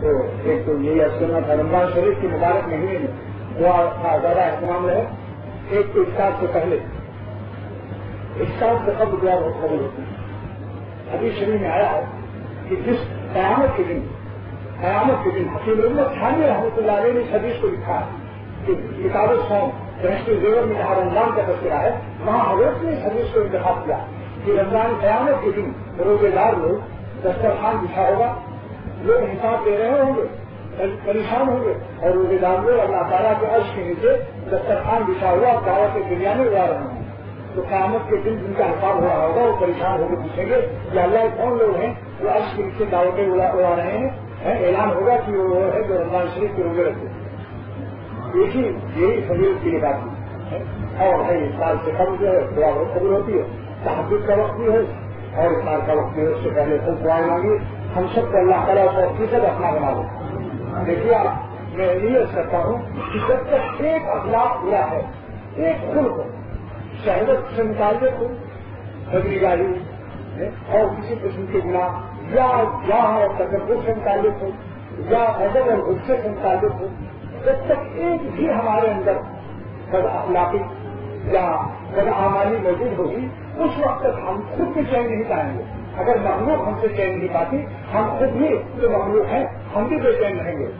تو ایک تو یہی کرنا تھا رمضان شریف کی مبارک مہینے میں دعا کا زیادہ اہتمام رہے. ایک تو افطار سے پہلے، افطار سے قبل دعا بہت قبول ہوتی ہے. حدیث شریف میں آیا ہے کہ جس قیامت کے دن حکیم رحمت ثانی رحمۃ اللہ علیہ نے اس حدیث کو لکھا ہے کہ کتاب الصوم بحث زیور میں جہاں رمضان کا تذکرہ ہے، وہاں حضرت نے اس حدیث کو انتخاب کیا کہ رمضان قیامت کے دن روزے دار لوگ دسترخوان بچھا ہوگا، لوگ حساب دے رہے ہوں گے، پریشان ہوں گے، اور روزے دار لوگ اللہ تعالیٰ کے عرش کے نیچے دسترخوان بچھا ہوا دعوت دنیا میں اڑا رہے ہیں. تو قیامت کے دن جن کا حساب ہو رہا ہوگا وہ پریشان ہو کے پوچھیں گے کہ اللہ کون لوگ ہیں جو عرش کے نیچے دعوتیں اڑا رہے ہیں. اعلان ہوگا کہ وہ ہے جو رمضان شریف کے روزے رکھتے ہیں. یہی فضیلت کی بات ہے. اور افطار سے قبل جو ہے دعا بہت قبول ہوتی ہے. تحجد کا وقت بھی ہے اور افطار کا وقت بھی ہے. اس سے پہلے خوب دعائیں مانگی. ہم سب کو اللہ تعالیٰ 100% اپنا بنا دیں. دیکھیے میں یہ کرتا ہوں کہ جب تک ایک اخلاق پورا ہے، ایک خلق شہادت سے متعلق ہو، بدریگاری اور کسی قسم کے گناہ یا اور تکبر سے متعلق ہو یا ادب اور غصے سے متعلق ہو، جب تک ایک بھی ہمارے اندر بد اخلاقی یا بد اعمالی موجود ہوگی، اس وقت تک ہم خود بھی چین نہیں پائیں گے. اگر مخلوق ہم سے چین نہیں پاتی، ہم خود بھی جو مخلوق ہیں ہم بھی بے چین رہیں گے.